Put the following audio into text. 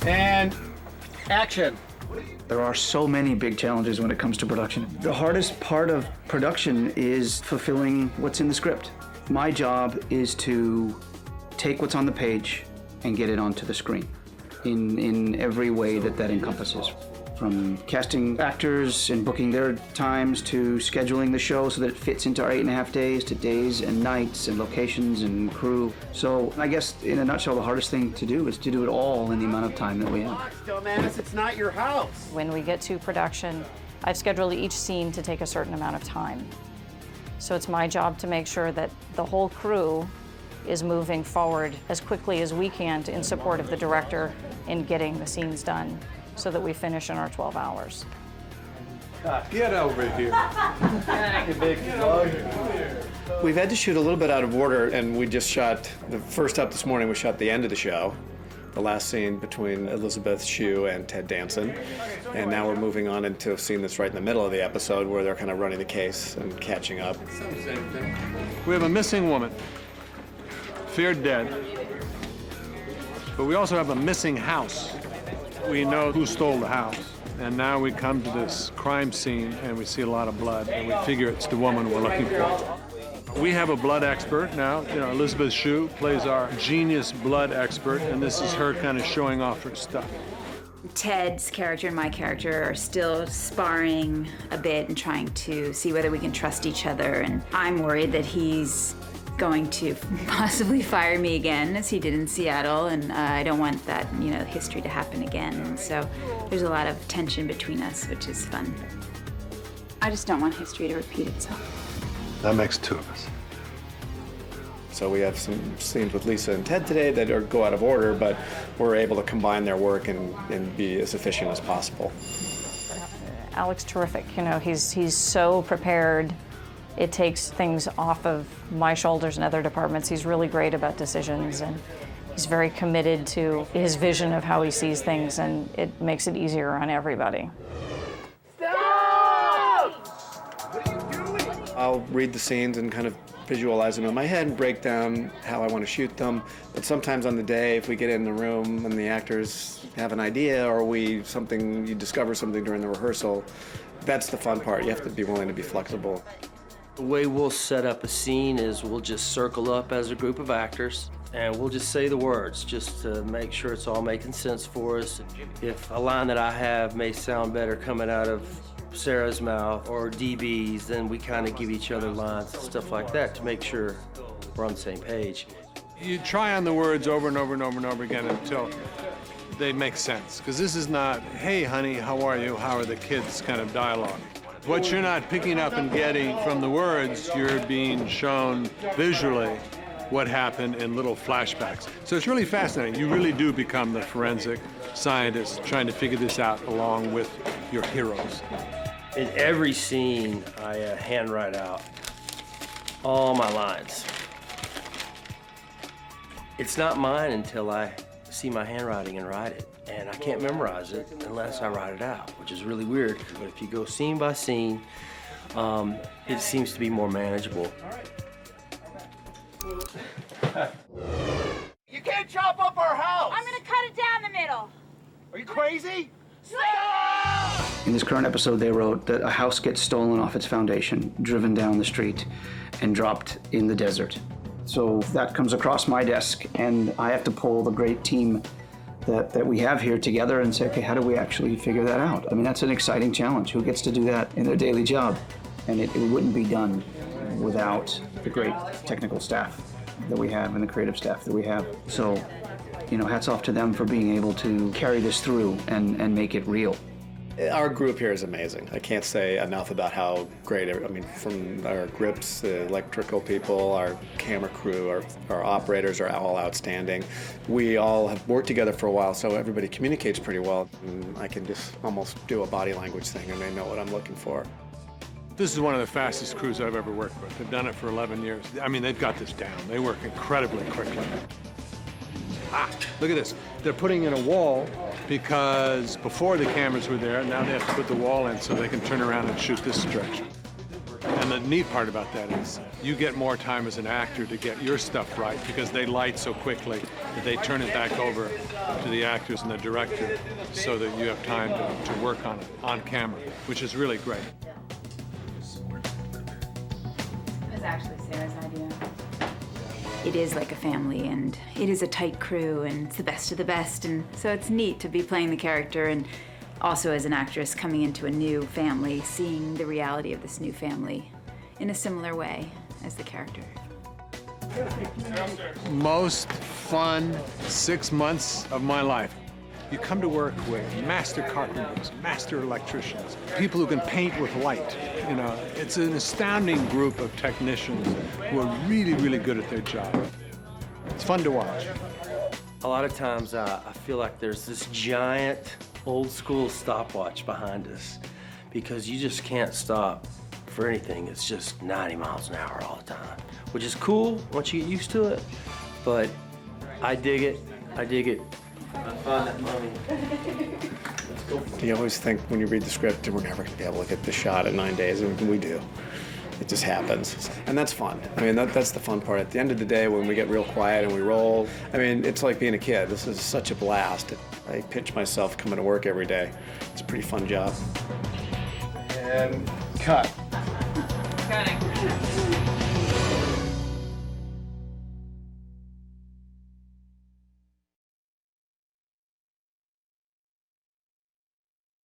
And action. There are so many big challenges when it comes to production. The hardest part of production is fulfilling what's in the script. My job is to take what's on the page and get it onto the screen in every way that encompasses. From casting actors and booking their times to scheduling the show so that it fits into our 8.5 days, to days and nights and locations and crew. So I guess in a nutshell, the hardest thing to do is to do it all in the amount of time that we have. Dumbass, it's not your house. When we get to production, I've scheduled each scene to take a certain amount of time. So it's my job to make sure that the whole crew is moving forward as quickly as we can in support of the director in getting the scenes done so that we finish in our 12 hours. Get over here. We've had to shoot a little bit out of order, and we just shot, the first up this morning, we shot the end of the show, the last scene between Elizabeth Shue and Ted Danson. And now we're moving on into a scene that's right in the middle of the episode where they're kind of running the case and catching up. We have a missing woman, feared dead, but we also have a missing house. We know who stole the house, and now we come to this crime scene and we see a lot of blood, and we figure it's the woman we're looking for. We have a blood expert now. You know, Elizabeth Shue plays our genius blood expert, and this is her kind of showing off her stuff. Ted's character and my character are still sparring a bit and trying to see whether we can trust each other, and I'm worried that he's going to possibly fire me again, as he did in Seattle, and I don't want that, history to happen again. And so there's a lot of tension between us, which is fun. I just don't want history to repeat itself. That makes two of us. So we have some scenes with Lisa and Ted today that go out of order, but we're able to combine their work and be as efficient as possible. Alec's terrific. He's so prepared. It takes things off of my shoulders and other departments. He's really great about decisions, and he's very committed to his vision of how he sees things, and it makes it easier on everybody. Stop! What are you doing? I'll read the scenes and kind of visualize them in my head and break down how I want to shoot them. But sometimes on the day, if we get in the room and the actors have an idea, or you discover something during the rehearsal, that's the fun part. You have to be willing to be flexible. The way we'll set up a scene is we'll just circle up as a group of actors and we'll just say the words just to make sure it's all making sense for us. If a line that I have may sound better coming out of Sarah's mouth or DB's, then we kind of give each other lines and stuff like that to make sure we're on the same page. You try on the words over and over and over and over again until they make sense. Because this is not, hey, honey, how are you? How are the kids kind of dialogue. What you're not picking up and getting from the words, you're being shown visually what happened in little flashbacks. So it's really fascinating. You really do become the forensic scientist trying to figure this out along with your heroes. In every scene, I handwrite out all my lines. It's not mine until I see my handwriting and write it. And I can't memorize it unless I write it out, which is really weird. But if you go scene by scene, it seems to be more manageable. You can't chop up our house! I'm gonna cut it down the middle. Are you crazy? Stop! In this current episode, they wrote that a house gets stolen off its foundation, driven down the street, and dropped in the desert. So that comes across my desk, and I have to pull the great team that we have here together and say, okay, how do we actually figure that out? I mean, that's an exciting challenge. Who gets to do that in their daily job? And it wouldn't be done without the great technical staff that we have and the creative staff that we have. So, hats off to them for being able to carry this through and make it real. Our group here is amazing. I can't say enough about how great, from our grips, the electrical people, our camera crew, our operators are all outstanding. We all have worked together for a while, so everybody communicates pretty well. And I can just almost do a body language thing and they know what I'm looking for. This is one of the fastest crews I've ever worked with. They've done it for 11 years. I mean, they've got this down. They work incredibly quickly. Look at this. They're putting in a wall because before the cameras were there, now they have to put the wall in so they can turn around and shoot this direction. And the neat part about that is you get more time as an actor to get your stuff right because they light so quickly that they turn it back over to the actors and the director so that you have time to work on it on camera, which is really great. It was actually Sarah's idea. It is like a family, and it is a tight crew, and it's the best of the best, and so it's neat to be playing the character, and also as an actress coming into a new family, seeing the reality of this new family in a similar way as the character. Most fun 6 months of my life. You come to work with master carpenters, master electricians, people who can paint with light. You know, it's an astounding group of technicians who are really, really good at their job. It's fun to watch. A lot of times I feel like there's this giant old school stopwatch behind us because you just can't stop for anything. It's just 90 miles an hour all the time, which is cool once you get used to it, but I dig it. I dig it. I find that money. Let's go. You always think when you read the script, we're never going to be able to get the shot in 9 days, and we do. It just happens, and that's fun. I mean, that's the fun part. At the end of the day, when we get real quiet and we roll, I mean, it's like being a kid. This is such a blast. I pinch myself coming to work every day. It's a pretty fun job. And cut. Cutting.